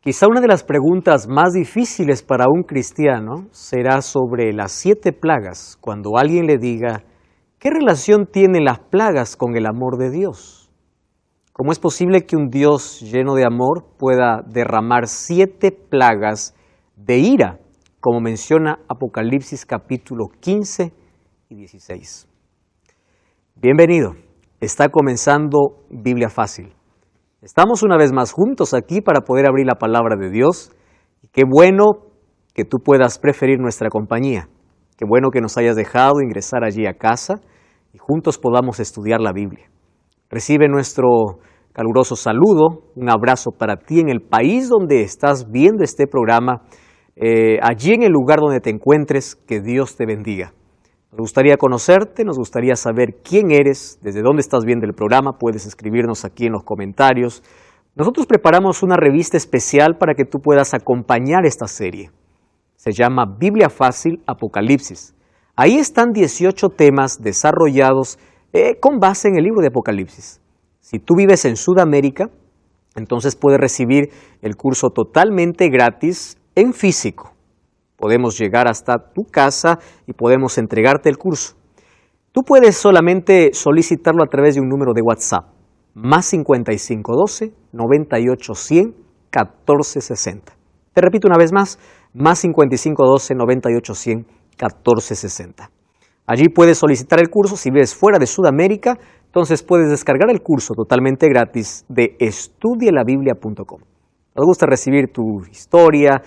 Quizá una de las preguntas más difíciles para un cristiano será sobre las 7 plagas, cuando alguien le diga, ¿qué relación tienen las plagas con el amor de Dios? ¿Cómo es posible que un Dios lleno de amor pueda derramar 7 plagas de ira, como menciona Apocalipsis capítulo 15 y 16? Bienvenido, está comenzando Biblia Fácil. Estamos una vez más juntos aquí para poder abrir la palabra de Dios. Y qué bueno que tú puedas preferir nuestra compañía. Qué bueno que nos hayas dejado ingresar allí a casa y juntos podamos estudiar la Biblia. Recibe nuestro caluroso saludo, un abrazo para ti en el país donde estás viendo este programa, allí en el lugar donde te encuentres, que Dios te bendiga. Nos gustaría conocerte, nos gustaría saber quién eres, desde dónde estás viendo el programa, puedes escribirnos aquí en los comentarios. Nosotros preparamos una revista especial para que tú puedas acompañar esta serie. Se llama Biblia Fácil Apocalipsis. Ahí están 18 temas desarrollados con base en el libro de Apocalipsis. Si tú vives en Sudamérica, entonces puedes recibir el curso totalmente gratis en físico. Podemos llegar hasta tu casa y podemos entregarte el curso. Tú puedes solamente solicitarlo a través de un número de WhatsApp, más 5512 9810 1460. Te repito una vez más, más 5512 9810 1460. Allí puedes solicitar el curso. Si vives fuera de Sudamérica, entonces puedes descargar el curso totalmente gratis de estudielabiblia.com. Nos gusta recibir tu historia,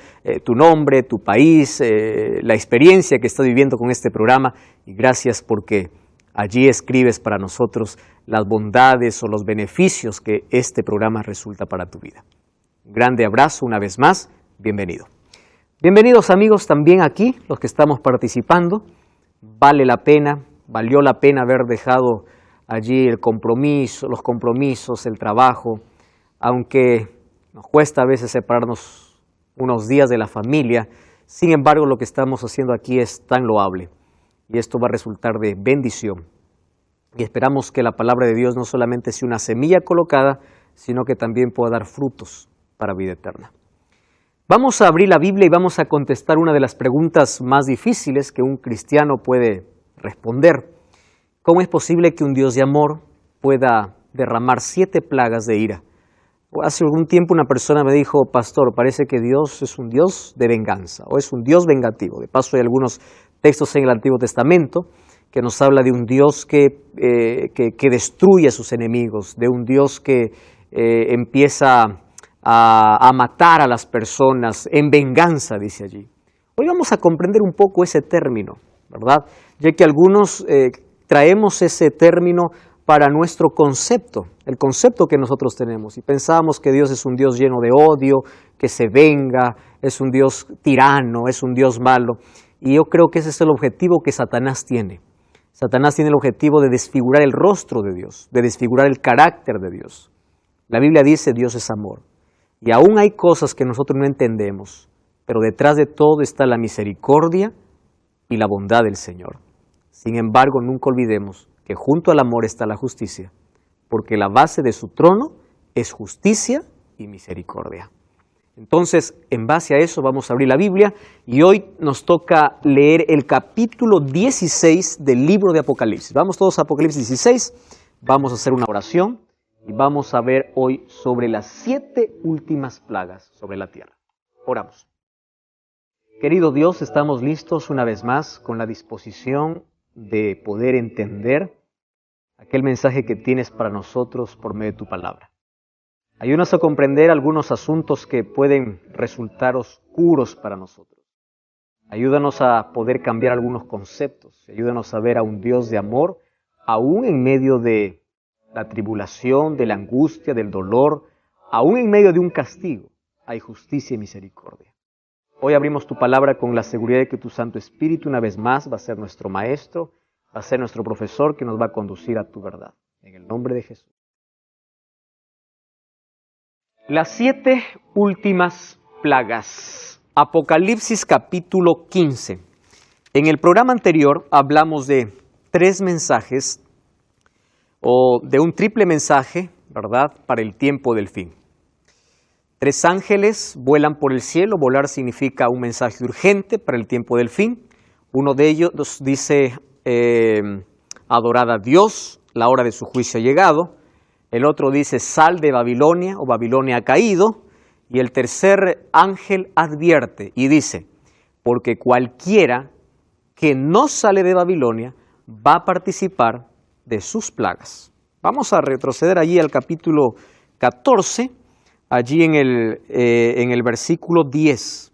tu nombre, tu país, la experiencia que estás viviendo con este programa, y gracias porque allí escribes para nosotros las bondades o los beneficios que este programa resulta para tu vida. Un grande abrazo una vez más, bienvenido. Bienvenidos amigos también aquí, los que estamos participando. Valió la pena haber dejado allí el compromiso, los compromisos, el trabajo, aunque nos cuesta a veces separarnos unos días de la familia. Sin embargo, lo que estamos haciendo aquí es tan loable y esto va a resultar de bendición. Y esperamos que la palabra de Dios no solamente sea una semilla colocada, sino que también pueda dar frutos para vida eterna. Vamos a abrir la Biblia y vamos a contestar una de las preguntas más difíciles que un cristiano puede responder. ¿Cómo es posible que un Dios de amor pueda derramar 7 plagas de ira? Hace algún tiempo una persona me dijo, pastor, parece que Dios es un Dios de venganza o es un Dios vengativo. De paso hay algunos textos en el Antiguo Testamento que nos habla de un Dios que destruye a sus enemigos, de un Dios que empieza a matar a las personas en venganza, dice allí. Hoy vamos a comprender un poco ese término, ¿verdad? Ya que algunos traemos ese término para nuestro concepto, el concepto que nosotros tenemos, y pensamos que Dios es un Dios lleno de odio, que se venga, es un Dios tirano, es un Dios malo, y yo creo que ese es el objetivo que Satanás tiene. Satanás tiene el objetivo de desfigurar el rostro de Dios, de desfigurar el carácter de Dios. La Biblia dice Dios es amor, y aún hay cosas que nosotros no entendemos, pero detrás de todo está la misericordia y la bondad del Señor. Sin embargo, nunca olvidemos que junto al amor está la justicia, porque la base de su trono es justicia y misericordia. Entonces, en base a eso vamos a abrir la Biblia y hoy nos toca leer el capítulo 16 del libro de Apocalipsis. Vamos todos a Apocalipsis 16, vamos a hacer una oración y vamos a ver hoy sobre las 7 últimas plagas sobre la tierra. Oramos. Querido Dios, estamos listos una vez más con la disposición de poder entender aquel mensaje que tienes para nosotros por medio de tu palabra. Ayúdanos a comprender algunos asuntos que pueden resultar oscuros para nosotros. Ayúdanos a poder cambiar algunos conceptos. Ayúdanos a ver a un Dios de amor, aún en medio de la tribulación, de la angustia, del dolor, aún en medio de un castigo, hay justicia y misericordia. Hoy abrimos tu palabra con la seguridad de que tu Santo Espíritu una vez más va a ser nuestro maestro, va a ser nuestro profesor que nos va a conducir a tu verdad. En el nombre de Jesús. Las 7 últimas plagas. Apocalipsis capítulo 15. En el programa anterior hablamos de 3 mensajes o de un triple mensaje, ¿verdad?, para el tiempo del fin. 3 ángeles vuelan por el cielo. Volar significa un mensaje urgente para el tiempo del fin. Uno de ellos dice, adorad a Dios, la hora de su juicio ha llegado. El otro dice, sal de Babilonia, o Babilonia ha caído. Y el tercer ángel advierte y dice, porque cualquiera que no sale de Babilonia va a participar de sus plagas. Vamos a retroceder allí al capítulo 14, allí en el versículo 10,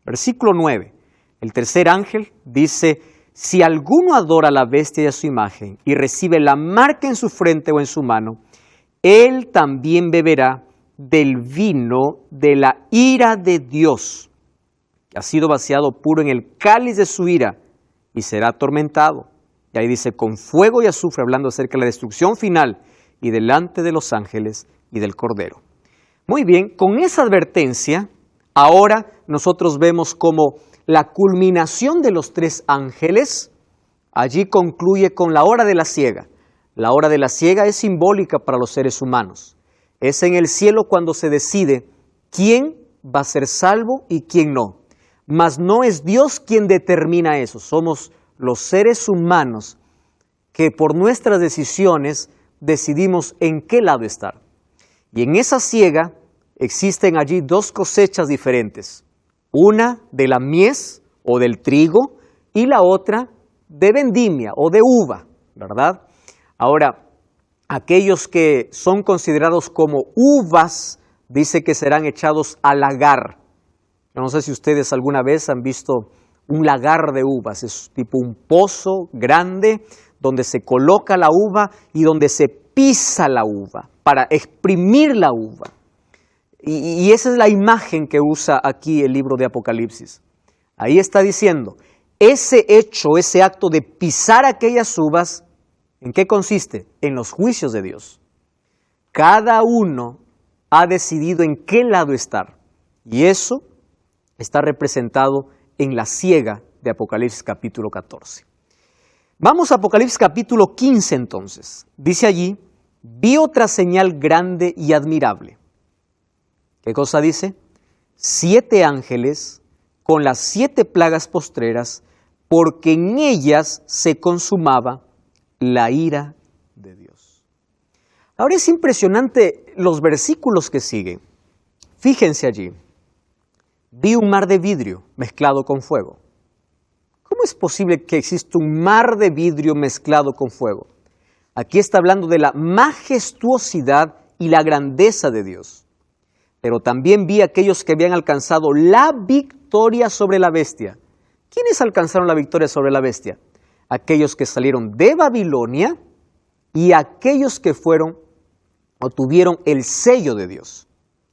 versículo 9. El tercer ángel dice, si alguno adora a la bestia y a su imagen y recibe la marca en su frente o en su mano, él también beberá del vino de la ira de Dios, que ha sido vaciado puro en el cáliz de su ira, y será atormentado. Y ahí dice, con fuego y azufre, hablando acerca de la destrucción final, y delante de los ángeles y del Cordero. Muy bien, con esa advertencia, ahora nosotros vemos como la culminación de los 3 ángeles, allí concluye con la hora de la siega. La hora de la siega es simbólica para los seres humanos. Es en el cielo cuando se decide quién va a ser salvo y quién no. Mas no es Dios quien determina eso, somos los seres humanos que por nuestras decisiones decidimos en qué lado estar. Y en esa siega existen allí 2 cosechas diferentes. Una de la mies o del trigo y la otra de vendimia o de uva, ¿verdad? Ahora, aquellos que son considerados como uvas, dice que serán echados al lagar. Yo no sé si ustedes alguna vez han visto un lagar de uvas, es tipo un pozo grande donde se coloca la uva y donde se pisa la uva para exprimir la uva. Y esa es la imagen que usa aquí el libro de Apocalipsis. Ahí está diciendo, ese hecho, ese acto de pisar aquellas uvas, ¿en qué consiste? En los juicios de Dios. Cada uno ha decidido en qué lado estar. Y eso está representado en la siega de Apocalipsis capítulo 14. Vamos a Apocalipsis capítulo 15 entonces. Dice allí, vi otra señal grande y admirable. ¿Qué cosa dice? 7 ángeles con las 7 plagas postreras, porque en ellas se consumaba la ira de Dios. Ahora es impresionante los versículos que siguen. Fíjense allí. Vi un mar de vidrio mezclado con fuego. ¿Cómo es posible que exista un mar de vidrio mezclado con fuego? Aquí está hablando de la majestuosidad y la grandeza de Dios. Pero también vi a aquellos que habían alcanzado la victoria sobre la bestia. ¿Quiénes alcanzaron la victoria sobre la bestia? Aquellos que salieron de Babilonia y aquellos que fueron o tuvieron el sello de Dios.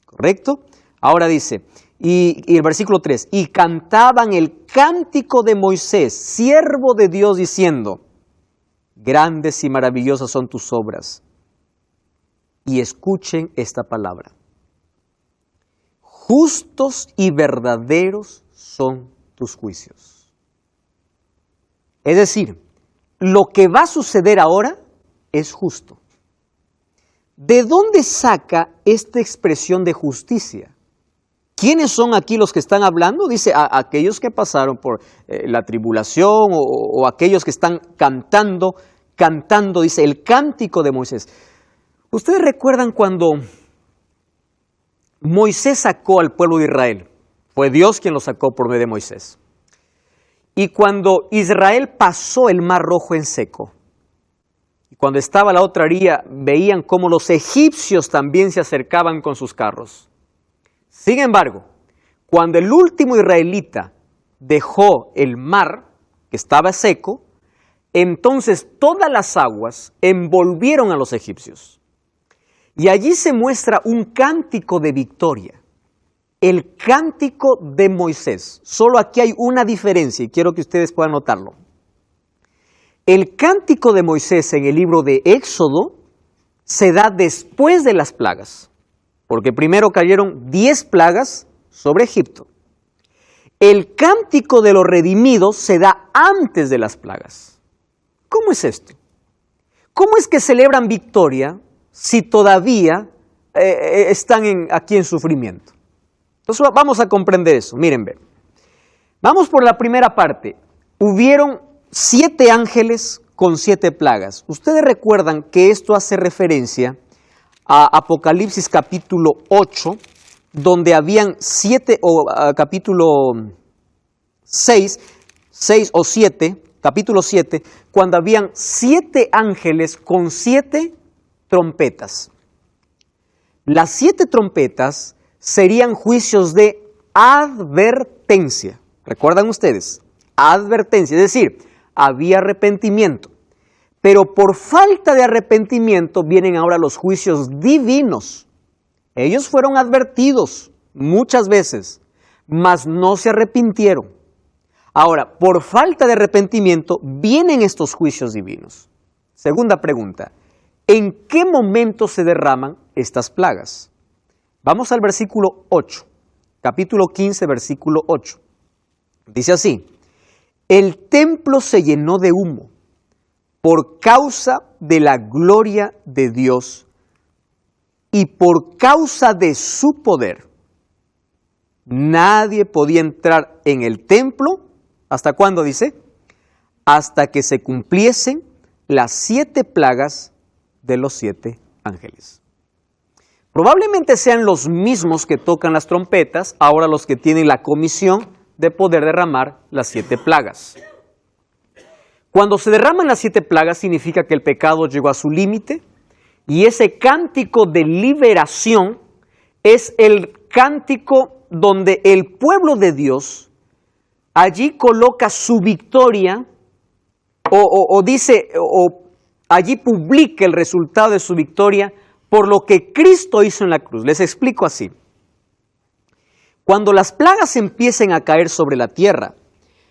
¿Correcto? Ahora dice, y el versículo 3, y cantaban el cántico de Moisés, siervo de Dios, diciendo, grandes y maravillosas son tus obras. Y escuchen esta palabra. Justos y verdaderos son tus juicios. Es decir, lo que va a suceder ahora es justo. ¿De dónde saca esta expresión de justicia? ¿Quiénes son aquí los que están hablando? Dice, aquellos que pasaron por la tribulación o aquellos que están cantando, dice, el cántico de Moisés. ¿Ustedes recuerdan cuando Moisés sacó al pueblo de Israel? Fue Dios quien lo sacó por medio de Moisés. Y cuando Israel pasó el Mar Rojo en seco, y cuando estaba la otra orilla, veían cómo los egipcios también se acercaban con sus carros. Sin embargo, cuando el último israelita dejó el mar, que estaba seco, entonces todas las aguas envolvieron a los egipcios. Y allí se muestra un cántico de victoria, el cántico de Moisés. Solo aquí hay una diferencia y quiero que ustedes puedan notarlo. El cántico de Moisés en el libro de Éxodo se da después de las plagas, porque primero cayeron 10 plagas sobre Egipto. El cántico de los redimidos se da antes de las plagas. ¿Cómo es esto? ¿Cómo es que celebran victoria si todavía están aquí en sufrimiento? Entonces vamos a comprender eso. Miren, ve. Vamos por la primera parte. Hubieron 7 ángeles con 7 plagas. Ustedes recuerdan que esto hace referencia a Apocalipsis capítulo 8, donde habían 7, o capítulo 6 o 7, capítulo 7, cuando habían 7 ángeles con 7 trompetas. Las 7 trompetas serían juicios de advertencia. ¿Recuerdan ustedes? Advertencia, es decir, había arrepentimiento. Pero por falta de arrepentimiento vienen ahora los juicios divinos. Ellos fueron advertidos muchas veces, mas no se arrepintieron. Ahora, por falta de arrepentimiento vienen estos juicios divinos. Segunda pregunta, ¿en qué momento se derraman estas plagas? Vamos al versículo 8, capítulo 15, versículo 8. Dice así, el templo se llenó de humo por causa de la gloria de Dios y por causa de su poder. Nadie podía entrar en el templo, ¿hasta cuándo dice? Hasta que se cumpliesen las 7 plagas de los 7 ángeles. Probablemente sean los mismos que tocan las trompetas, ahora los que tienen la comisión de poder derramar las 7 plagas. Cuando se derraman las 7 plagas significa que el pecado llegó a su límite y ese cántico de liberación es el cántico donde el pueblo de Dios allí coloca su victoria o allí publica el resultado de su victoria por lo que Cristo hizo en la cruz. Les explico así. Cuando las plagas empiecen a caer sobre la tierra,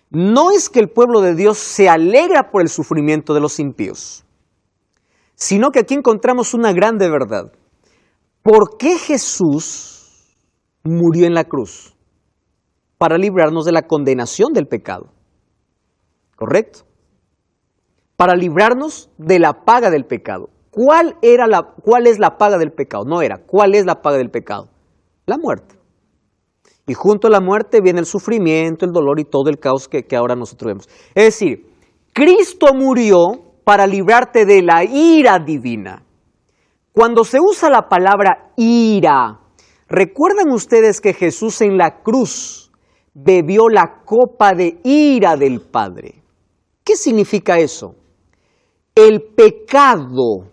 no es que el pueblo de Dios se alegra por el sufrimiento de los impíos, sino que aquí encontramos una grande verdad. ¿Por qué Jesús murió en la cruz? Para librarnos de la condenación del pecado. ¿Correcto? Para librarnos de la paga del pecado. ¿Cuál es la paga del pecado? ¿Cuál es la paga del pecado? La muerte. Y junto a la muerte viene el sufrimiento, el dolor y todo el caos que ahora nosotros vemos. Es decir, Cristo murió para librarte de la ira divina. Cuando se usa la palabra ira, ¿recuerdan ustedes que Jesús en la cruz bebió la copa de ira del Padre? ¿Qué significa eso? El pecado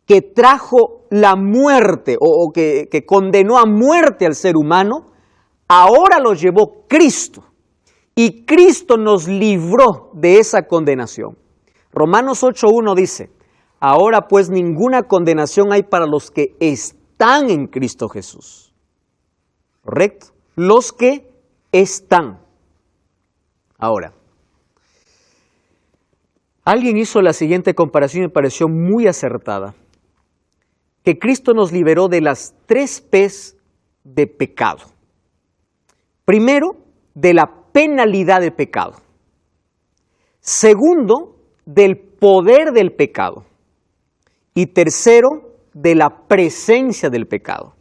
que trajo la muerte o que condenó a muerte al ser humano, ahora lo llevó Cristo. Y Cristo nos libró de esa condenación. Romanos 8:1 dice, ahora pues ninguna condenación hay para los que están en Cristo Jesús. ¿Correcto? Los que están. Ahora, alguien hizo la siguiente comparación y me pareció muy acertada. Que Cristo nos liberó de las 3 P's de pecado. Primero, de la penalidad del pecado. Segundo, del poder del pecado. Y tercero, de la presencia del pecado.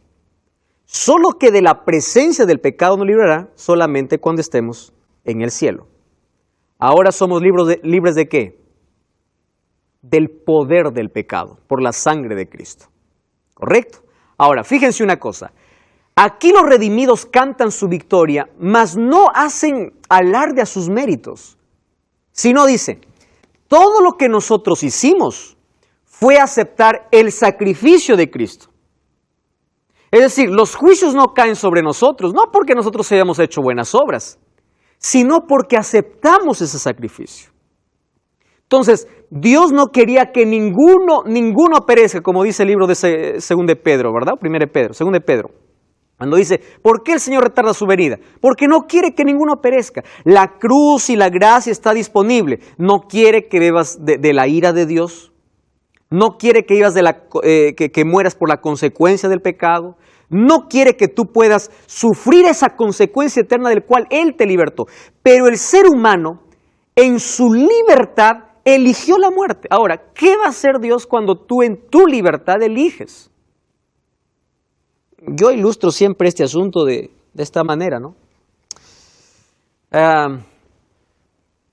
Solo que de la presencia del pecado nos librará solamente cuando estemos en el cielo. Ahora somos libres de ¿qué? Del poder del pecado, por la sangre de Cristo. ¿Correcto? Ahora, fíjense una cosa. Aquí los redimidos cantan su victoria, mas no hacen alarde a sus méritos, sino dicen, todo lo que nosotros hicimos fue aceptar el sacrificio de Cristo. Es decir, los juicios no caen sobre nosotros, no porque nosotros hayamos hecho buenas obras, sino porque aceptamos ese sacrificio. Entonces, Dios no quería que ninguno perezca, como dice el libro de 2 de Pedro, ¿verdad? 2 de Pedro. Cuando dice, ¿por qué el Señor retarda su venida? Porque no quiere que ninguno perezca. La cruz y la gracia está disponible. No quiere que bebas de la ira de Dios. No quiere que vivas que mueras por la consecuencia del pecado. No quiere que tú puedas sufrir esa consecuencia eterna del cual Él te libertó. Pero el ser humano, en su libertad, eligió la muerte. Ahora, ¿qué va a hacer Dios cuando tú en tu libertad eliges? yo ilustro siempre este asunto de esta manera, ¿no?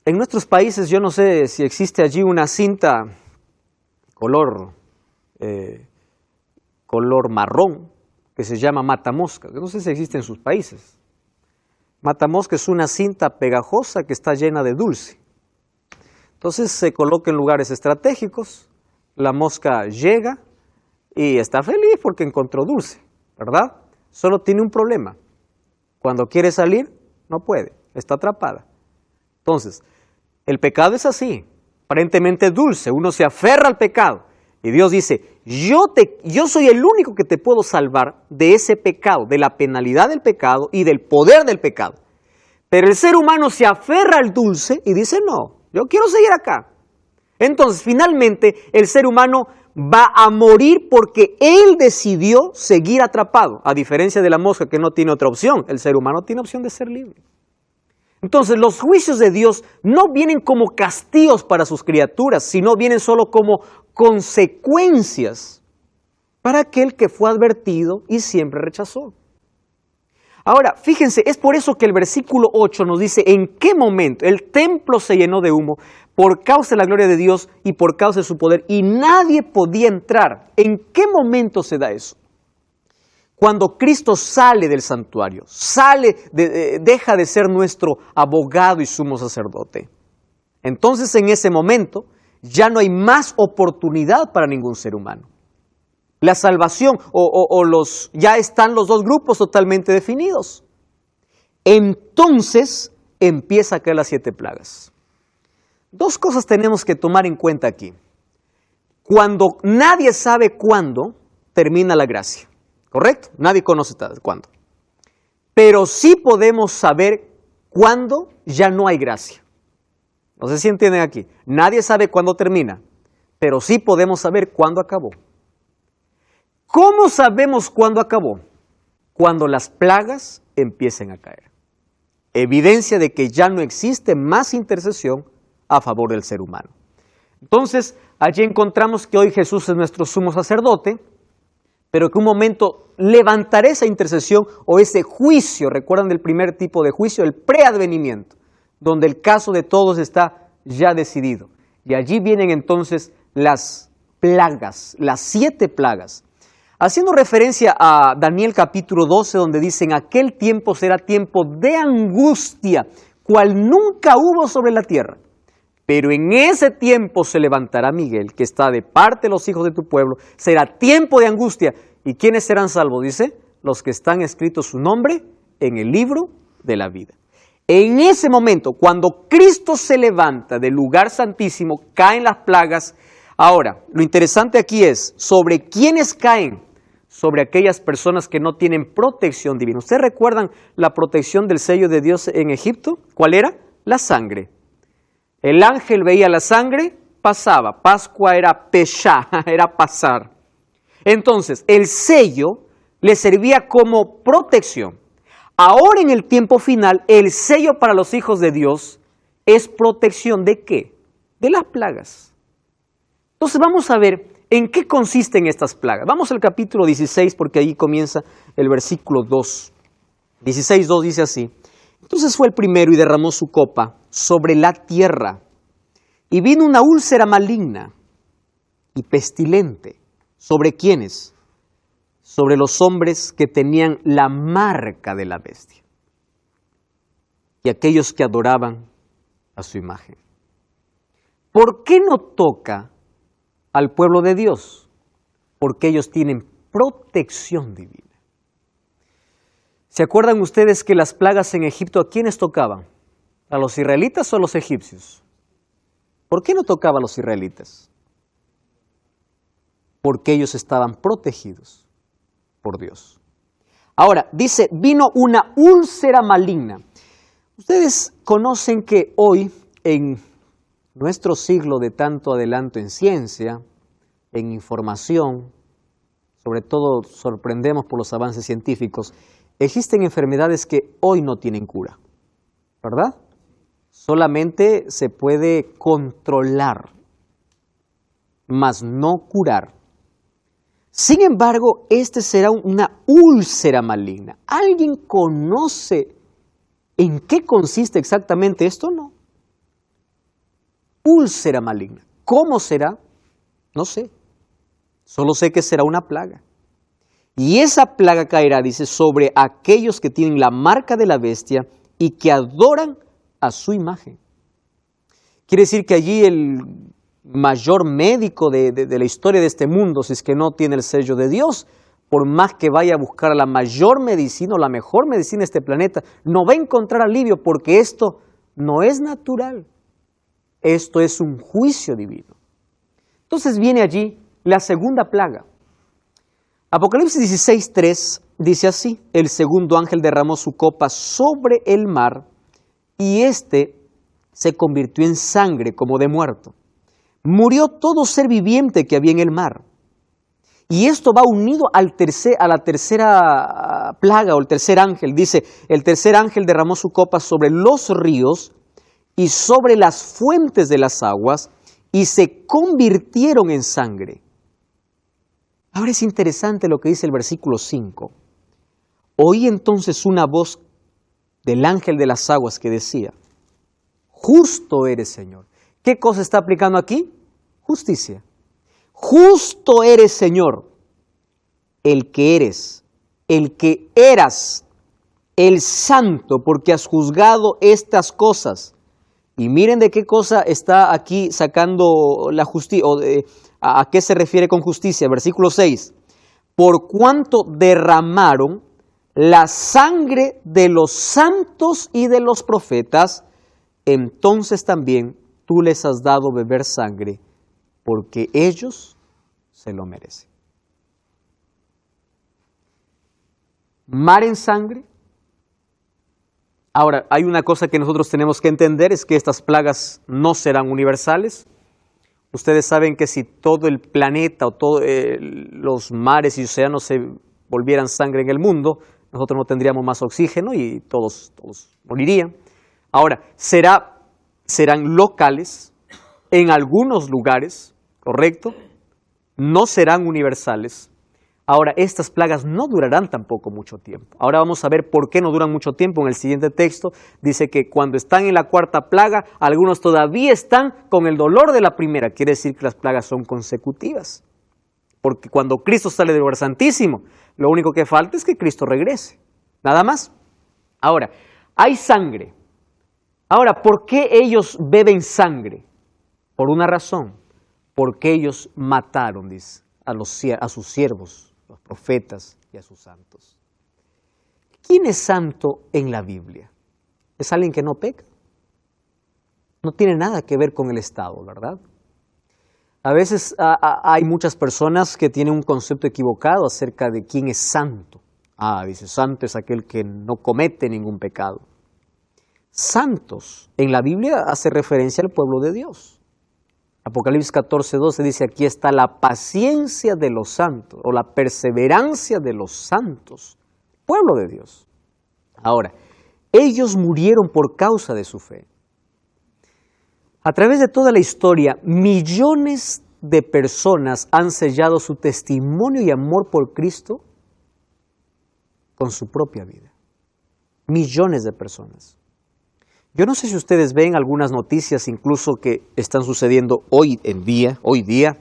En nuestros países, yo no sé si existe allí una cinta color marrón que se llama matamosca. No sé si existe en sus países. Matamosca es una cinta pegajosa que está llena de dulce. Entonces se coloca en lugares estratégicos, la mosca llega y está feliz porque encontró dulce, ¿verdad? Solo tiene un problema. Cuando quiere salir, no puede, está atrapada. Entonces, el pecado es así, aparentemente dulce, uno se aferra al pecado y Dios dice, yo soy el único que te puedo salvar de ese pecado, de la penalidad del pecado y del poder del pecado. Pero el ser humano se aferra al dulce y dice, no, yo quiero seguir acá. Entonces, finalmente, el ser humano va a morir porque él decidió seguir atrapado, a diferencia de la mosca que no tiene otra opción. El ser humano tiene opción de ser libre. Entonces, los juicios de Dios no vienen como castigos para sus criaturas, sino vienen solo como consecuencias para aquel que fue advertido y siempre rechazó. Ahora, fíjense, es por eso que el versículo 8 nos dice en qué momento el templo se llenó de humo por causa de la gloria de Dios y por causa de su poder, y nadie podía entrar. ¿En qué momento se da eso? Cuando Cristo sale del santuario, deja de ser nuestro abogado y sumo sacerdote. Entonces, en ese momento, ya no hay más oportunidad para ningún ser humano. La salvación ya están los dos grupos totalmente definidos. Entonces empieza a caer las 7 plagas. Dos cosas tenemos que tomar en cuenta aquí. Cuando nadie sabe cuándo termina la gracia, ¿correcto? Nadie conoce cuándo. Pero sí podemos saber cuándo ya no hay gracia. No sé si entienden aquí. Nadie sabe cuándo termina, pero sí podemos saber cuándo acabó. ¿Cómo sabemos cuándo acabó? Cuando las plagas empiecen a caer. Evidencia de que ya no existe más intercesión a favor del ser humano. Entonces, allí encontramos que hoy Jesús es nuestro sumo sacerdote, pero que un momento levantará esa intercesión o ese juicio. ¿Recuerdan del primer tipo de juicio? El preadvenimiento, donde el caso de todos está ya decidido. Y allí vienen entonces las plagas, las 7 plagas. Haciendo referencia a Daniel capítulo 12, donde dice, en aquel tiempo será tiempo de angustia, cual nunca hubo sobre la tierra. Pero en ese tiempo se levantará Miguel, que está de parte de los hijos de tu pueblo. Será tiempo de angustia. ¿Y quiénes serán salvos? Dice, los que están escritos su nombre en el libro de la vida. En ese momento, cuando Cristo se levanta del lugar santísimo, caen las plagas. Ahora, lo interesante aquí es, ¿sobre quiénes caen? Sobre aquellas personas que no tienen protección divina. ¿Ustedes recuerdan la protección del sello de Dios en Egipto? ¿Cuál era? La sangre. El ángel veía la sangre, pasaba. Pascua era peshá, era pasar. Entonces, el sello le servía como protección. Ahora en el tiempo final, el sello para los hijos de Dios es protección ¿de qué? De las plagas. Entonces vamos a ver en qué consisten estas plagas. Vamos al capítulo 16 porque ahí comienza el versículo 2. 16:2 dice así. Entonces fue el primero y derramó su copa sobre la tierra. Y vino una úlcera maligna y pestilente. ¿Sobre quiénes? Sobre los hombres que tenían la marca de la bestia y aquellos que adoraban a su imagen. ¿Por qué no toca al pueblo de Dios? Porque ellos tienen protección divina. ¿Se acuerdan ustedes que las plagas en Egipto a quiénes tocaban? ¿A los israelitas o a los egipcios? ¿Por qué no tocaba a los israelitas? Porque ellos estaban protegidos por Dios. Ahora, dice, vino una úlcera maligna. Ustedes conocen que hoy, en nuestro siglo de tanto adelanto en ciencia, en información, sobre todo sorprendemos por los avances científicos, existen enfermedades que hoy no tienen cura, ¿verdad? Solamente se puede controlar, mas no curar. Sin embargo, este será una úlcera maligna. ¿Alguien conoce en qué consiste exactamente esto? No. Úlcera maligna. ¿Cómo será? No sé. Solo sé que será una plaga. Y esa plaga caerá, dice, sobre aquellos que tienen la marca de la bestia y que adoran a su imagen. Quiere decir que allí el mayor médico de la historia de este mundo, si es que no tiene el sello de Dios, por más que vaya a buscar la mayor medicina o la mejor medicina de este planeta, no va a encontrar alivio porque esto no es natural. Esto es un juicio divino. Entonces viene allí la segunda plaga. Apocalipsis 16:3 dice así: el segundo ángel derramó su copa sobre el mar y éste se convirtió en sangre como de muerto. Murió todo ser viviente que había en el mar. Y esto va unido a la tercera plaga o el tercer ángel. Dice, el tercer ángel derramó su copa sobre los ríos y sobre las fuentes de las aguas y se convirtieron en sangre. Ahora es interesante lo que dice el versículo 5. Oí entonces una voz del ángel de las aguas que decía: justo eres, Señor. ¿Qué cosa está aplicando aquí? Justicia. Justo eres, Señor, el que eres, el que eras, el santo, porque has juzgado estas cosas. Y miren de qué cosa está aquí sacando la justicia, o a qué se refiere con justicia. Versículo 6. Por cuanto derramaron la sangre de los santos y de los profetas, entonces también tú les has dado beber sangre, porque ellos se lo merecen. Mar en sangre. Ahora, hay una cosa que nosotros tenemos que entender, es que estas plagas no serán universales. Ustedes saben que si todo el planeta o todos los mares y océanos se volvieran sangre en el mundo, nosotros no tendríamos más oxígeno y todos morirían. Ahora, serán locales en algunos lugares, ¿correcto? No serán universales. Ahora, estas plagas no durarán tampoco mucho tiempo. Ahora vamos a ver por qué no duran mucho tiempo. En el siguiente texto dice que cuando están en la cuarta plaga, algunos todavía están con el dolor de la primera. Quiere decir que las plagas son consecutivas. Porque cuando Cristo sale del lugar santísimo, lo único que falta es que Cristo regrese. Nada más. Ahora, hay sangre. Ahora, ¿por qué ellos beben sangre? Por una razón. Porque ellos mataron, dice, a sus siervos, los profetas y a sus santos. ¿Quién es santo en la Biblia? Es alguien que no peca. No tiene nada que ver con el Estado, ¿verdad? A veces hay muchas personas que tienen un concepto equivocado acerca de quién es santo. Dice, santo es aquel que no comete ningún pecado. Santos en la Biblia hace referencia al pueblo de Dios. Apocalipsis 14:12 dice, aquí está la paciencia de los santos, o la perseverancia de los santos, pueblo de Dios. Ahora, ellos murieron por causa de su fe. A través de toda la historia, millones de personas han sellado su testimonio y amor por Cristo con su propia vida. Millones de personas. Yo no sé si ustedes ven algunas noticias incluso que están sucediendo hoy día,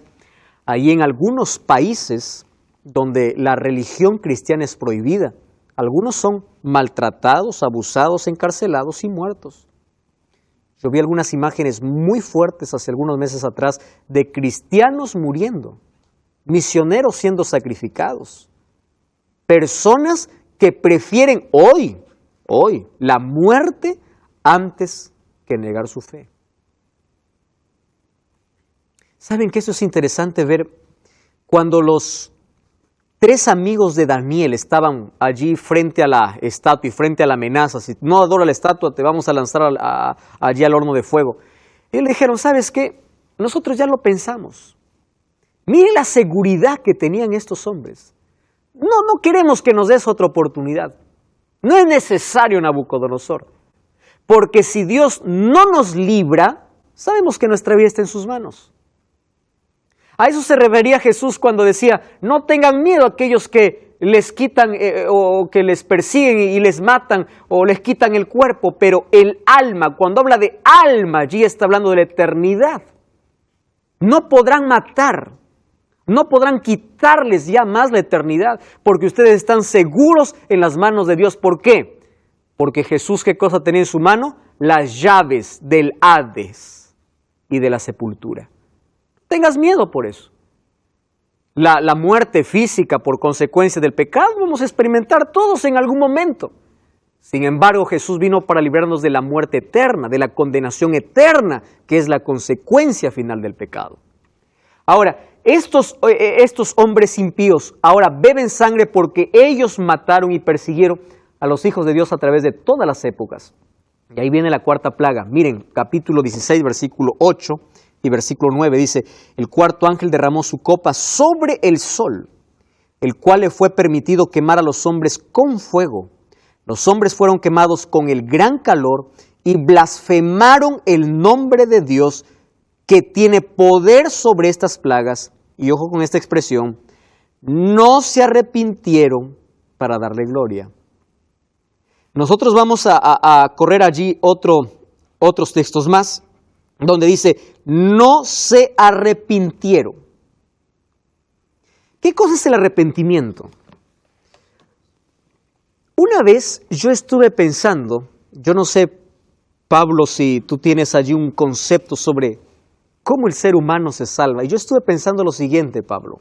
ahí en algunos países donde la religión cristiana es prohibida. Algunos son maltratados, abusados, encarcelados y muertos. Yo vi algunas imágenes muy fuertes hace algunos meses atrás de cristianos muriendo, misioneros siendo sacrificados, personas que prefieren hoy, la muerte antes que negar su fe. ¿Saben que eso es interesante ver? Cuando los 3 amigos de Daniel estaban allí frente a la estatua y frente a la amenaza, si no adora la estatua te vamos a lanzar allí al horno de fuego. Ellos le dijeron, ¿sabes qué? Nosotros ya lo pensamos. Miren la seguridad que tenían estos hombres. No queremos que nos des otra oportunidad. No es necesario, Nabucodonosor. Porque si Dios no nos libra, sabemos que nuestra vida está en sus manos. A eso se refería Jesús cuando decía, no tengan miedo a aquellos que les quitan o que les persiguen y les matan o les quitan el cuerpo, pero el alma, cuando habla de alma, allí está hablando de la eternidad. No podrán matar, no podrán quitarles ya más la eternidad, porque ustedes están seguros en las manos de Dios. ¿Por qué? Porque Jesús, ¿qué cosa tenía en su mano? Las llaves del Hades y de la sepultura. Tengas miedo por eso. La muerte física por consecuencia del pecado vamos a experimentar todos en algún momento. Sin embargo, Jesús vino para librarnos de la muerte eterna, de la condenación eterna, que es la consecuencia final del pecado. Ahora, estos hombres impíos ahora beben sangre porque ellos mataron y persiguieron a los hijos de Dios a través de todas las épocas. Y ahí viene la cuarta plaga. Miren, capítulo 16, versículo 8 y versículo 9, dice, el cuarto ángel derramó su copa sobre el sol, el cual le fue permitido quemar a los hombres con fuego. Los hombres fueron quemados con el gran calor y blasfemaron el nombre de Dios que tiene poder sobre estas plagas. Y ojo con esta expresión, no se arrepintieron para darle gloria. Nosotros vamos a correr allí otros textos más, donde dice, no se arrepintieron. ¿Qué cosa es el arrepentimiento? Una vez yo estuve pensando, yo no sé, Pablo, si tú tienes allí un concepto sobre cómo el ser humano se salva. Y yo estuve pensando lo siguiente, Pablo.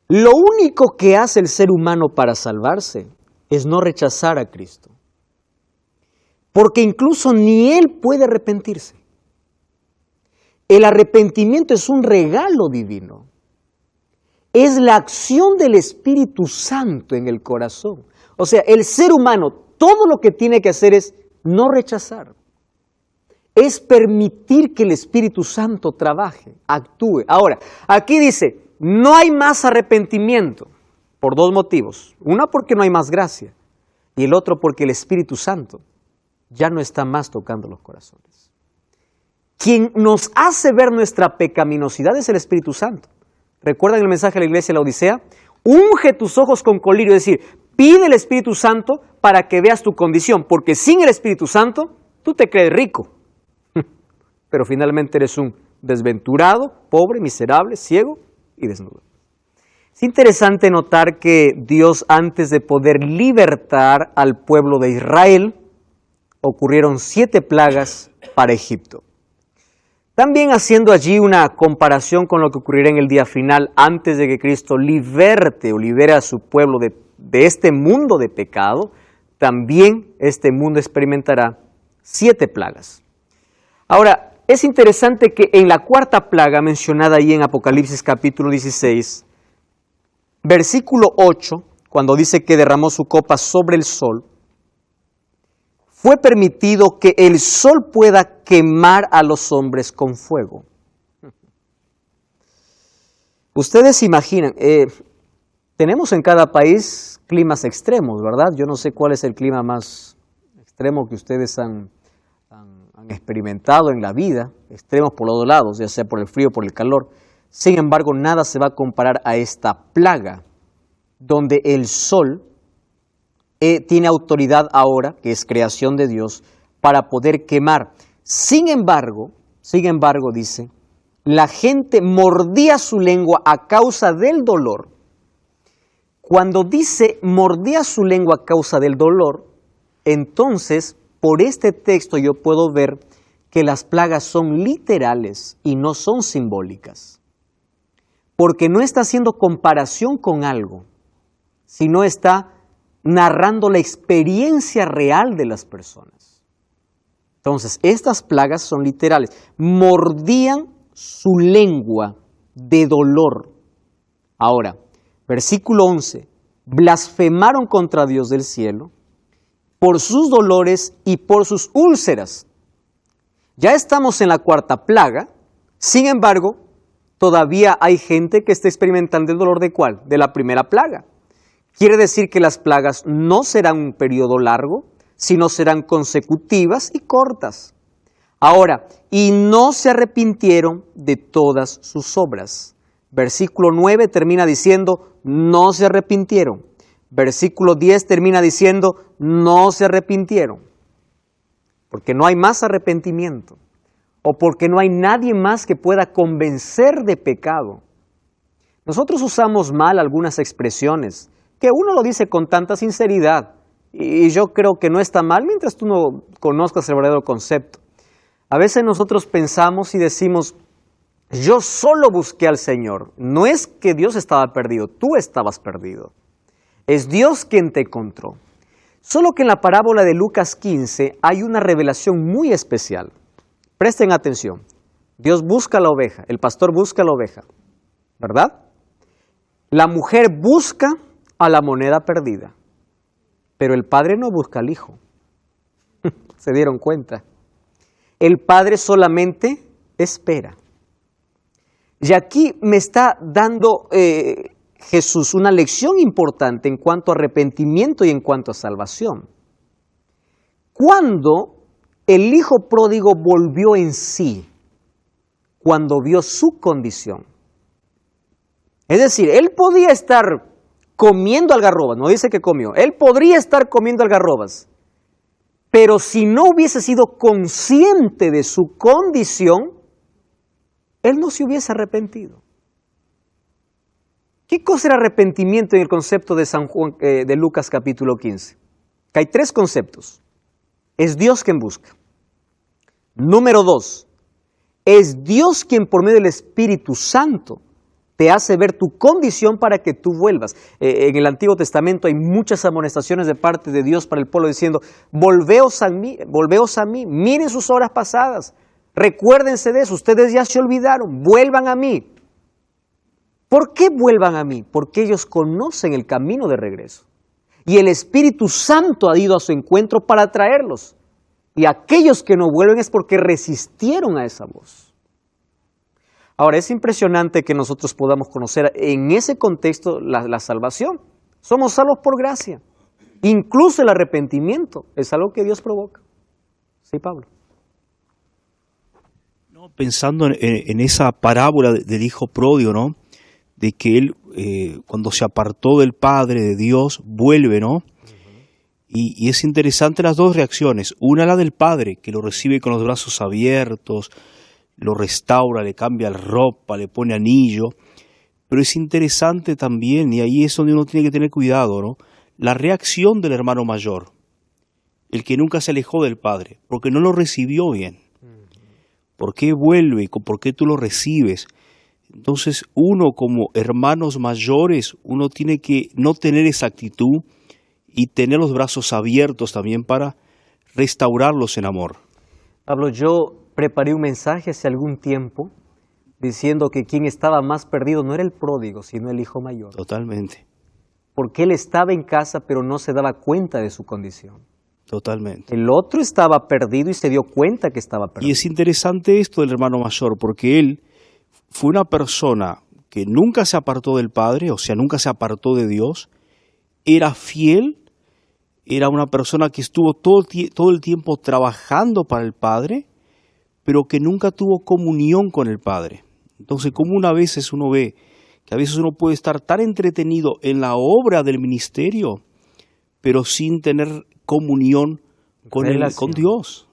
Lo único que hace el ser humano para salvarse es no rechazar a Cristo. Porque incluso ni él puede arrepentirse. El arrepentimiento es un regalo divino. Es la acción del Espíritu Santo en el corazón. O sea, el ser humano, todo lo que tiene que hacer es no rechazar. Es permitir que el Espíritu Santo trabaje, actúe. Ahora, aquí dice, no hay más arrepentimiento por dos motivos. Una, porque no hay más gracia. Y el otro, porque el Espíritu Santo ya no está más tocando los corazones. Quien nos hace ver nuestra pecaminosidad es el Espíritu Santo. ¿Recuerdan el mensaje de la iglesia de la Odisea? Unge tus ojos con colirio, es decir, pide el Espíritu Santo para que veas tu condición, porque sin el Espíritu Santo tú te crees rico, pero finalmente eres un desventurado, pobre, miserable, ciego y desnudo. Es interesante notar que Dios, antes de poder libertar al pueblo de Israel, ocurrieron 7 plagas para Egipto. También haciendo allí una comparación con lo que ocurrirá en el día final, antes de que Cristo libere a su pueblo de este mundo de pecado, también este mundo experimentará 7 plagas. Ahora, es interesante que en la cuarta plaga mencionada ahí en Apocalipsis capítulo 16, versículo 8, cuando dice que derramó su copa sobre el sol, fue permitido que el sol pueda quemar a los hombres con fuego. Ustedes imaginan, tenemos en cada país climas extremos, ¿verdad? Yo no sé cuál es el clima más extremo que ustedes han experimentado en la vida, extremos por los dos lados, ya sea por el frío o por el calor. Sin embargo, nada se va a comparar a esta plaga, donde el sol tiene autoridad ahora, que es creación de Dios, para poder quemar. Sin embargo, dice, la gente mordía su lengua a causa del dolor. Cuando dice mordía su lengua a causa del dolor, entonces, por este texto yo puedo ver que las plagas son literales y no son simbólicas. Porque no está haciendo comparación con algo, sino está narrando la experiencia real de las personas. Entonces, estas plagas son literales. Mordían su lengua de dolor. Ahora, versículo 11. Blasfemaron contra Dios del cielo por sus dolores y por sus úlceras. Ya estamos en la cuarta plaga. Sin embargo, todavía hay gente que está experimentando el dolor ¿de cuál? De la primera plaga. Quiere decir que las plagas no serán un periodo largo, sino serán consecutivas y cortas. Ahora, y no se arrepintieron de todas sus obras. Versículo 9 termina diciendo, no se arrepintieron. Versículo 10 termina diciendo, no se arrepintieron. Porque no hay más arrepentimiento. O porque no hay nadie más que pueda convencer de pecado. Nosotros usamos mal algunas expresiones, que uno lo dice con tanta sinceridad. Y yo creo que no está mal mientras tú no conozcas el verdadero concepto. A veces nosotros pensamos y decimos, yo solo busqué al Señor. No es que Dios estaba perdido, tú estabas perdido. Es Dios quien te encontró. Solo que en la parábola de Lucas 15 hay una revelación muy especial. Presten atención. Dios busca a la oveja, el pastor busca a la oveja, ¿verdad? La mujer busca a la moneda perdida, pero el padre no busca al hijo. ¿Se dieron cuenta? El padre solamente espera. Y aquí me está dando Jesús una lección importante en cuanto a arrepentimiento y en cuanto a salvación. Cuando el hijo pródigo volvió en sí, cuando vio su condición. Es decir, él podía estar comiendo algarrobas, no dice que comió, él podría estar comiendo algarrobas, pero si no hubiese sido consciente de su condición, él no se hubiese arrepentido. ¿Qué cosa era arrepentimiento en el concepto de de Lucas capítulo 15? Que hay tres conceptos. Es Dios quien busca. Número 2, es Dios quien por medio del Espíritu Santo te hace ver tu condición para que tú vuelvas. En el Antiguo Testamento hay muchas amonestaciones de parte de Dios para el pueblo diciendo, volveos a mí, miren sus obras pasadas, recuérdense de eso, ustedes ya se olvidaron, vuelvan a mí. ¿Por qué vuelvan a mí? Porque ellos conocen el camino de regreso. Y el Espíritu Santo ha ido a su encuentro para traerlos. Y aquellos que no vuelven es porque resistieron a esa voz. Ahora, es impresionante que nosotros podamos conocer en ese contexto la salvación. Somos salvos por gracia. Incluso el arrepentimiento es algo que Dios provoca. Sí, Pablo. No, pensando en esa parábola del hijo pródigo, ¿no? De que él, cuando se apartó del Padre, de Dios, vuelve, ¿no? Y es interesante las dos reacciones. Una, la del Padre, que lo recibe con los brazos abiertos, lo restaura, le cambia la ropa, le pone anillo. Pero es interesante también, y ahí es donde uno tiene que tener cuidado, ¿no? La reacción del hermano mayor, el que nunca se alejó del Padre, porque no lo recibió bien. ¿Por qué vuelve? ¿Por qué tú lo recibes? Entonces uno como hermanos mayores, uno tiene que no tener esa actitud y tener los brazos abiertos también para restaurarlos en amor. Pablo, yo preparé un mensaje hace algún tiempo diciendo que quien estaba más perdido no era el pródigo, sino el hijo mayor. Totalmente. Porque él estaba en casa, pero no se daba cuenta de su condición. Totalmente. El otro estaba perdido y se dio cuenta que estaba perdido. Y es interesante esto del hermano mayor, porque él fue una persona que nunca se apartó del Padre, o sea, nunca se apartó de Dios, era fiel, era una persona que estuvo todo el tiempo trabajando para el Padre, pero que nunca tuvo comunión con el Padre. Entonces, como una vez uno ve que a veces uno puede estar tan entretenido en la obra del ministerio, pero sin tener comunión con Dios.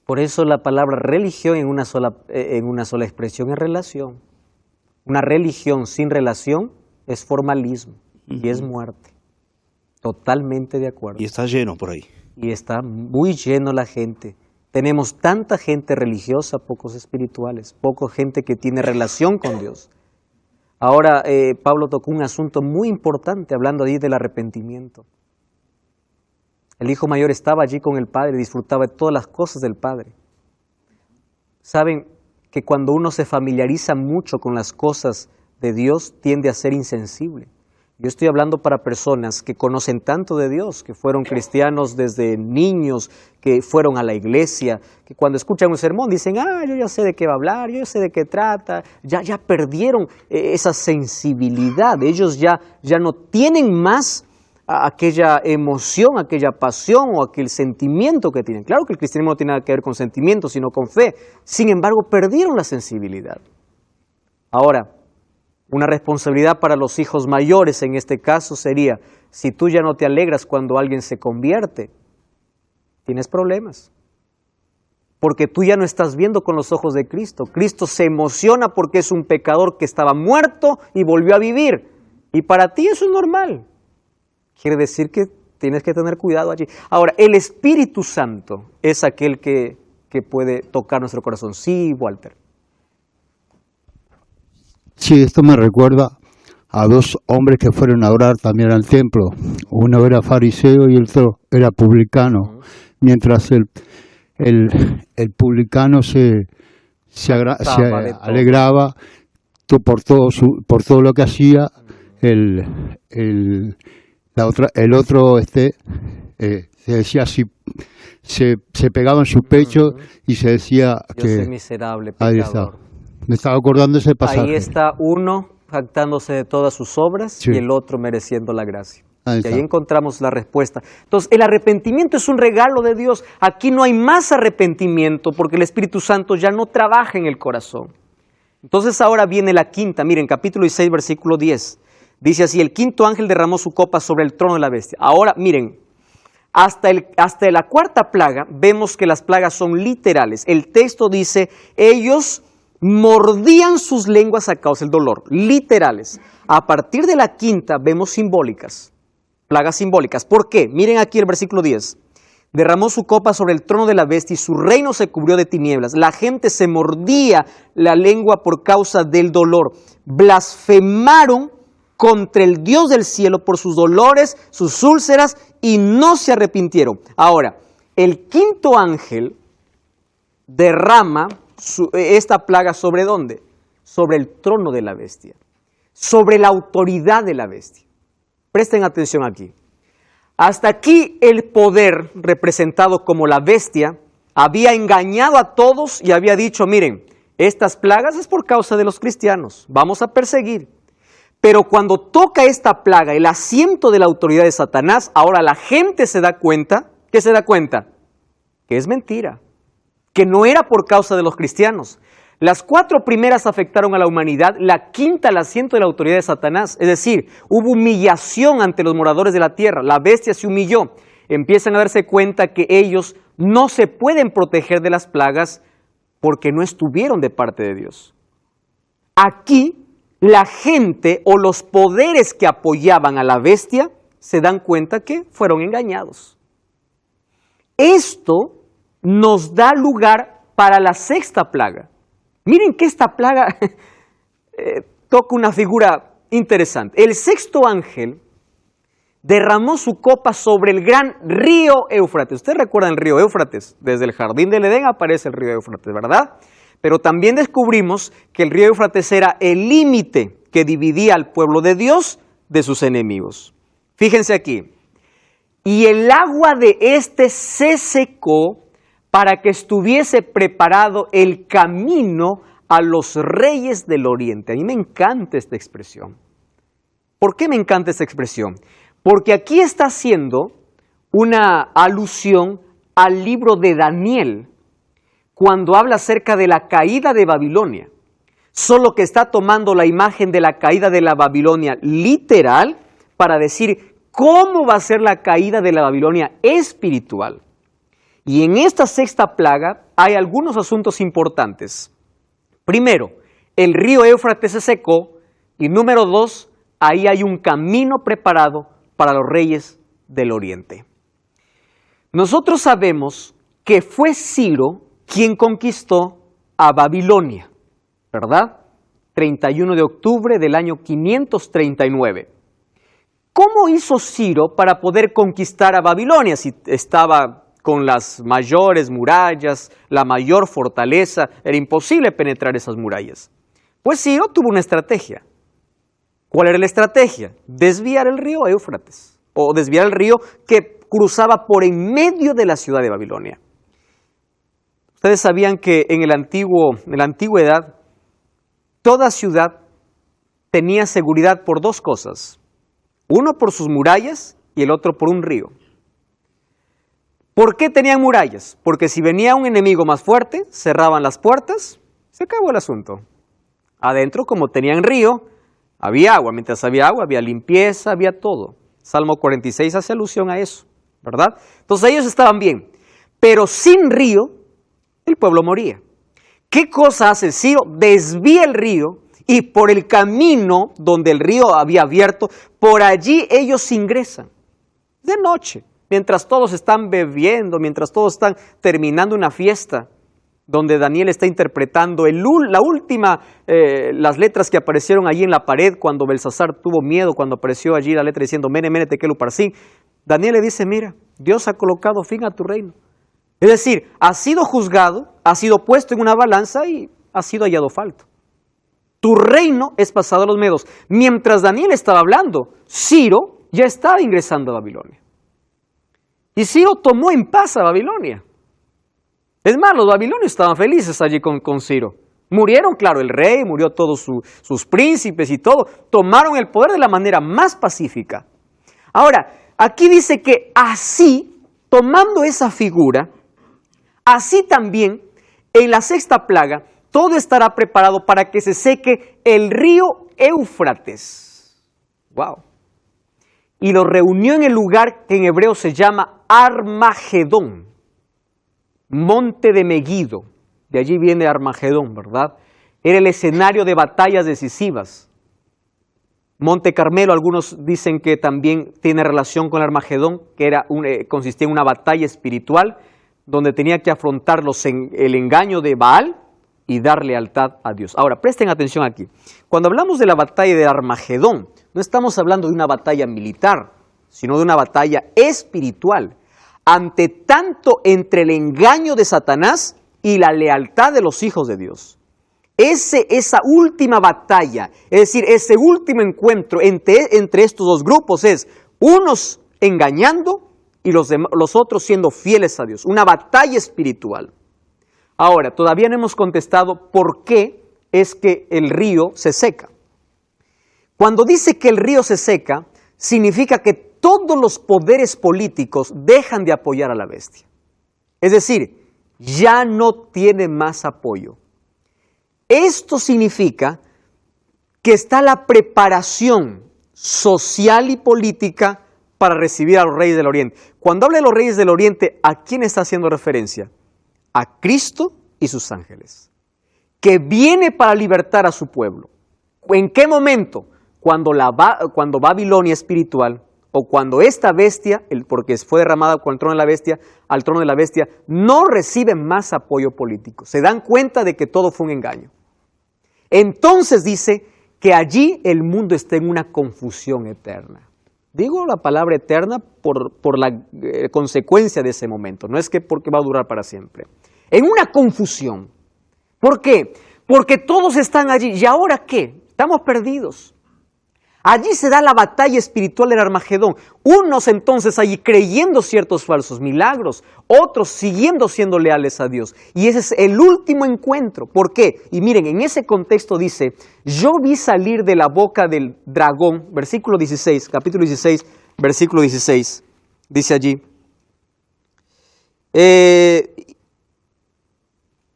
Por eso la palabra religión en una sola expresión es relación. Una religión sin relación es formalismo y es muerte. Totalmente de acuerdo. Y está lleno por ahí. Y está muy lleno la gente. Tenemos tanta gente religiosa, pocos espirituales, poca gente que tiene relación con Dios. Ahora Pablo tocó un asunto muy importante hablando allí del arrepentimiento. El hijo mayor estaba allí con el padre y disfrutaba de todas las cosas del padre. Saben que cuando uno se familiariza mucho con las cosas de Dios, tiende a ser insensible. Yo estoy hablando para personas que conocen tanto de Dios, que fueron cristianos desde niños, que fueron a la iglesia, que cuando escuchan un sermón dicen, yo ya sé de qué va a hablar, yo ya sé de qué trata, ya perdieron esa sensibilidad, ellos ya no tienen más aquella emoción, aquella pasión o aquel sentimiento que tienen. Claro que el cristianismo no tiene nada que ver con sentimientos, sino con fe. Sin embargo, perdieron la sensibilidad. Ahora, una responsabilidad para los hijos mayores en este caso sería, si tú ya no te alegras cuando alguien se convierte, tienes problemas. Porque tú ya no estás viendo con los ojos de Cristo. Cristo se emociona porque es un pecador que estaba muerto y volvió a vivir. Y para ti eso es normal. Quiere decir que tienes que tener cuidado allí. Ahora, el Espíritu Santo es aquel que puede tocar nuestro corazón. Sí, Walter. Sí, esto me recuerda a dos hombres que fueron a orar también al templo. Uno era fariseo y el otro era publicano. Mientras el publicano se alegraba por todo lo que hacía, el otro se decía así, se pegaba en su pecho y se decía Yo que soy miserable, pecador. me estaba acordando de ese pasaje. Ahí está uno jactándose de todas sus obras, Sí. y el otro mereciendo la gracia. Ahí Y está. ahí encontramos la respuesta. Entonces, el arrepentimiento es un regalo de Dios. Aquí no hay más arrepentimiento porque el Espíritu Santo ya no trabaja en el corazón. Entonces ahora viene la quinta. Miren, capítulo 16, versículo 10. Dice así: el quinto ángel derramó su copa sobre el trono de la bestia. Ahora, miren, hasta la cuarta plaga vemos que las plagas son literales. El texto dice, ellos mordían sus lenguas a causa del dolor. Literales. A partir de la quinta vemos simbólicas. Plagas simbólicas. ¿Por qué? Miren aquí el versículo 10. Derramó su copa sobre el trono de la bestia y su reino se cubrió de tinieblas. La gente se mordía la lengua por causa del dolor. Blasfemaron contra el Dios del cielo por sus dolores, sus úlceras, y no se arrepintieron. Ahora, el quinto ángel derrama esta plaga ¿sobre dónde? Sobre el trono de la bestia, sobre la autoridad de la bestia. Presten atención aquí. Hasta aquí el poder representado como la bestia había engañado a todos y había dicho, miren, estas plagas es por causa de los cristianos, vamos a perseguir. Pero cuando toca esta plaga, el asiento de la autoridad de Satanás, ahora la gente se da cuenta, ¿qué se da cuenta? Que es mentira, que no era por causa de los cristianos. Las 4 primeras afectaron a la humanidad, la quinta el asiento de la autoridad de Satanás. Es decir, hubo humillación ante los moradores de la tierra, la bestia se humilló. Empiezan a darse cuenta que ellos no se pueden proteger de las plagas porque no estuvieron de parte de Dios. Aquí la gente o los poderes que apoyaban a la bestia se dan cuenta que fueron engañados. Esto nos da lugar para la sexta plaga. Miren que esta plaga toca una figura interesante. El sexto ángel derramó su copa sobre el gran río Éufrates. ¿Ustedes recuerdan el río Éufrates? Desde el jardín del Edén aparece el río Éufrates, ¿verdad? Pero también descubrimos que el río Éufrates era el límite que dividía al pueblo de Dios de sus enemigos. Fíjense aquí. Y el agua de este se secó para que estuviese preparado el camino a los reyes del oriente. A mí me encanta esta expresión. ¿Por qué me encanta esta expresión? Porque aquí está haciendo una alusión al libro de Daniel, cuando habla acerca de la caída de Babilonia. Solo que está tomando la imagen de la caída de la Babilonia literal para decir cómo va a ser la caída de la Babilonia espiritual. Y en esta sexta plaga hay algunos asuntos importantes. Primero, el río Éufrates se secó, y número 2, ahí hay un camino preparado para los reyes del oriente. Nosotros sabemos que fue Ciro quien conquistó a Babilonia, ¿verdad? 31 de octubre del año 539. ¿Cómo hizo Ciro para poder conquistar a Babilonia si estaba con las mayores murallas, la mayor fortaleza? Era imposible penetrar esas murallas. Pues Ciro tuvo una estrategia. ¿Cuál era la estrategia? Desviar el río Éufrates, o desviar el río que cruzaba por en medio de la ciudad de Babilonia. Ustedes sabían que en la antigüedad, toda ciudad tenía seguridad por 2 cosas. Uno, por sus murallas, y el otro por un río. ¿Por qué tenían murallas? Porque si venía un enemigo más fuerte, cerraban las puertas, se acabó el asunto. Adentro, como tenían río, había agua. Mientras había agua, había limpieza, había todo. Salmo 46 hace alusión a eso, ¿verdad? Entonces ellos estaban bien. Pero sin río, el pueblo moría. ¿Qué cosa hace Ciro? Desvía el río y por el camino donde el río había abierto, por allí ellos ingresan. De noche, mientras todos están bebiendo, mientras todos están terminando una fiesta, donde Daniel está interpretando las letras que aparecieron allí en la pared cuando Belsasar tuvo miedo, cuando apareció allí la letra diciendo Mene, Mene, Tekel, Uparsin. Daniel le dice, mira, Dios ha colocado fin a tu reino. Es decir, ha sido juzgado, ha sido puesto en una balanza y ha sido hallado falto. Tu reino es pasado a los medos. Mientras Daniel estaba hablando, Ciro ya estaba ingresando a Babilonia. Y Ciro tomó en paz a Babilonia. Es más, los babilonios estaban felices allí con Ciro. Murieron, claro, el rey, murió todos sus príncipes y todo. Tomaron el poder de la manera más pacífica. Ahora, aquí dice que así, tomando esa figura, así también, en la sexta plaga, todo estará preparado para que se seque el río Éufrates. ¡Wow! Y lo reunió en el lugar que en hebreo se llama Armagedón. Monte de Meguido, de allí viene Armagedón, ¿verdad? Era el escenario de batallas decisivas. Monte Carmelo, algunos dicen que también tiene relación con Armagedón, que consistía en una batalla espiritual, donde tenía que afrontar el engaño de Baal y dar lealtad a Dios. Ahora, presten atención aquí. Cuando hablamos de la batalla de Armagedón, no estamos hablando de una batalla militar, sino de una batalla espiritual. Ante tanto entre el engaño de Satanás y la lealtad de los hijos de Dios. Esa última batalla, es decir, ese último encuentro entre estos dos grupos es unos engañando y los otros siendo fieles a Dios. Una batalla espiritual. Ahora, todavía no hemos contestado por qué es que el río se seca. Cuando dice que el río se seca, significa que todos los poderes políticos dejan de apoyar a la bestia. Es decir, ya no tiene más apoyo. Esto significa que está la preparación social y política para recibir a los reyes del Oriente. Cuando habla de los reyes del Oriente, ¿a quién está haciendo referencia? A Cristo y sus ángeles, que viene para libertar a su pueblo. ¿En qué momento? Cuando Babilonia espiritual, o cuando esta bestia, porque fue derramada con el trono de la bestia, no recibe más apoyo político. Se dan cuenta de que todo fue un engaño. Entonces dice que allí el mundo está en una confusión eterna. Digo la palabra eterna por la consecuencia de ese momento, no es que porque va a durar para siempre. En una confusión. ¿Por qué? Porque todos están allí. ¿Y ahora qué? Estamos perdidos. Allí se da la batalla espiritual del Armagedón. Unos entonces allí creyendo ciertos falsos milagros, otros siguiendo siendo leales a Dios. Y ese es el último encuentro. ¿Por qué? Y miren, en ese contexto dice, yo vi salir de la boca del dragón, versículo 16, capítulo 16, versículo 16, dice allí.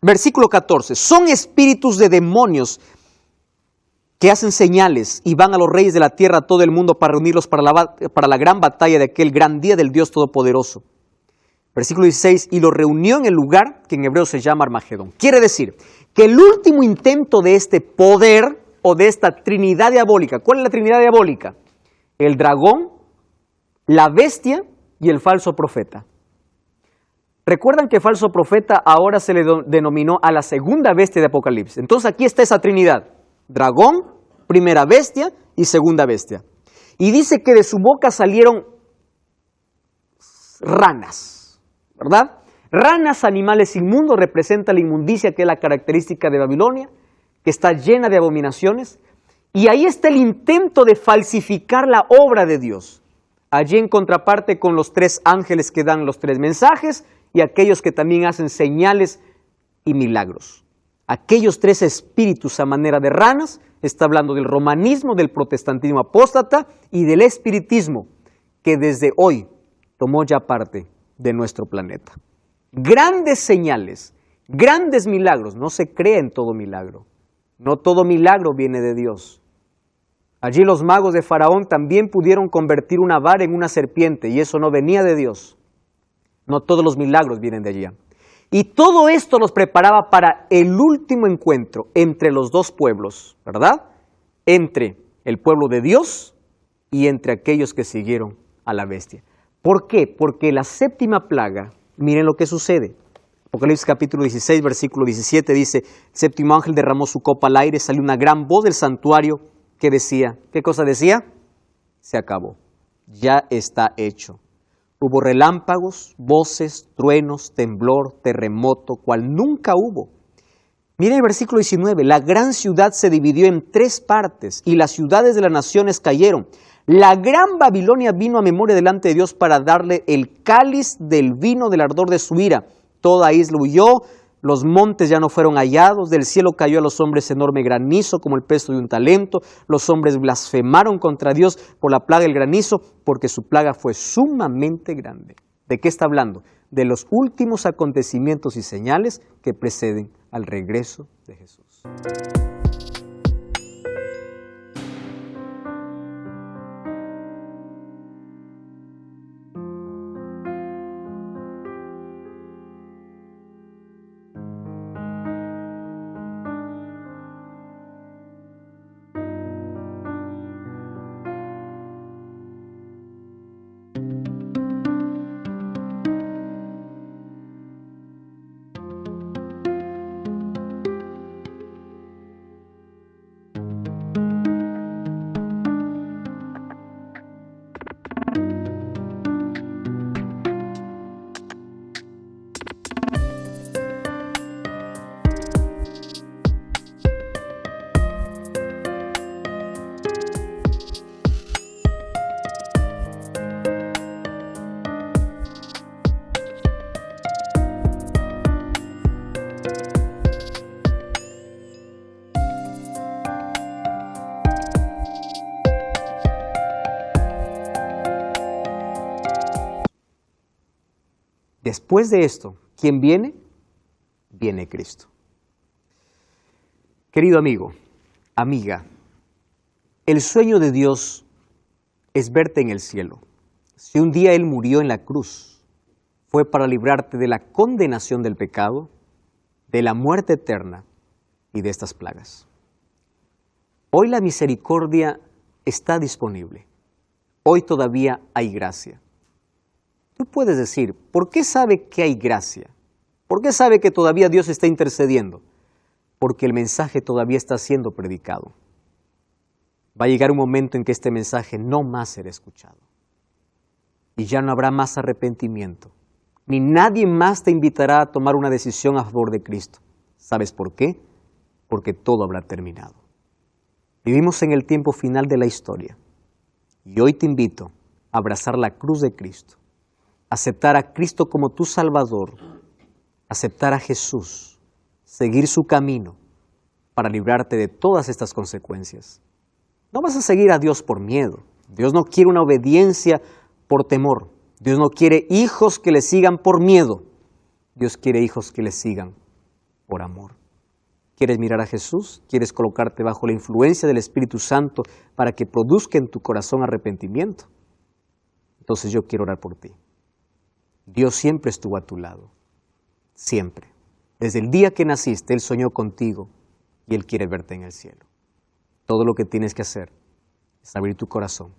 Versículo 14, son espíritus de demonios que hacen señales y van a los reyes de la tierra, a todo el mundo, para reunirlos para la gran batalla de aquel gran día del Dios Todopoderoso. Versículo 16, y los reunió en el lugar que en hebreo se llama Armagedón. Quiere decir que el último intento de este poder o de esta trinidad diabólica, ¿cuál es la trinidad diabólica? El dragón, la bestia y el falso profeta. Recuerdan que falso profeta ahora se le denominó a la segunda bestia de Apocalipsis. Entonces aquí está esa trinidad. Dragón, primera bestia y segunda bestia. Y dice que de su boca salieron ranas, ¿verdad? Ranas, animales inmundos, representa la inmundicia que es la característica de Babilonia, que está llena de abominaciones. Y ahí está el intento de falsificar la obra de Dios. Allí en contraparte con los 3 ángeles que dan los 3 mensajes y aquellos que también hacen señales y milagros. Aquellos 3 espíritus a manera de ranas, está hablando del romanismo, del protestantismo apóstata y del espiritismo, que desde hoy tomó ya parte de nuestro planeta. Grandes señales, grandes milagros. No se cree en todo milagro. No todo milagro viene de Dios. Allí los magos de Faraón también pudieron convertir una vara en una serpiente y eso no venía de Dios. No todos los milagros vienen de allá. Y todo esto los preparaba para el último encuentro entre los dos pueblos, ¿verdad? Entre el pueblo de Dios y entre aquellos que siguieron a la bestia. ¿Por qué? Porque la séptima plaga, miren lo que sucede. Apocalipsis capítulo 16, versículo 17 dice, el séptimo ángel derramó su copa al aire, salió una gran voz del santuario que decía, ¿qué cosa decía? Se acabó, ya está hecho. Hubo relámpagos, voces, truenos, temblor, terremoto, cual nunca hubo. Miren el versículo 19, la gran ciudad se dividió en 3 partes y las ciudades de las naciones cayeron. La gran Babilonia vino a memoria delante de Dios para darle el cáliz del vino del ardor de su ira. Toda isla huyó, los montes ya no fueron hallados, del cielo cayó a los hombres enorme granizo como el peso de un talento. Los hombres blasfemaron contra Dios por la plaga del granizo, porque su plaga fue sumamente grande. ¿De qué está hablando? De los últimos acontecimientos y señales que preceden al regreso de Jesús. Después de esto, ¿quién viene? Viene Cristo. Querido amigo, amiga, el sueño de Dios es verte en el cielo. Si un día Él murió en la cruz, fue para librarte de la condenación del pecado, de la muerte eterna y de estas plagas. Hoy la misericordia está disponible. Hoy todavía hay gracia. Tú puedes decir, ¿por qué sabe que hay gracia? ¿Por qué sabe que todavía Dios está intercediendo? Porque el mensaje todavía está siendo predicado. Va a llegar un momento en que este mensaje no más será escuchado. Y ya no habrá más arrepentimiento. Ni nadie más te invitará a tomar una decisión a favor de Cristo. ¿Sabes por qué? Porque todo habrá terminado. Vivimos en el tiempo final de la historia. Y hoy te invito a abrazar la cruz de Cristo. Aceptar a Cristo como tu Salvador, aceptar a Jesús, seguir su camino para librarte de todas estas consecuencias. No vas a seguir a Dios por miedo. Dios no quiere una obediencia por temor. Dios no quiere hijos que le sigan por miedo. Dios quiere hijos que le sigan por amor. ¿Quieres mirar a Jesús? ¿Quieres colocarte bajo la influencia del Espíritu Santo para que produzca en tu corazón arrepentimiento? Entonces yo quiero orar por ti. Dios siempre estuvo a tu lado, siempre. Desde el día que naciste, Él soñó contigo y Él quiere verte en el cielo. Todo lo que tienes que hacer es abrir tu corazón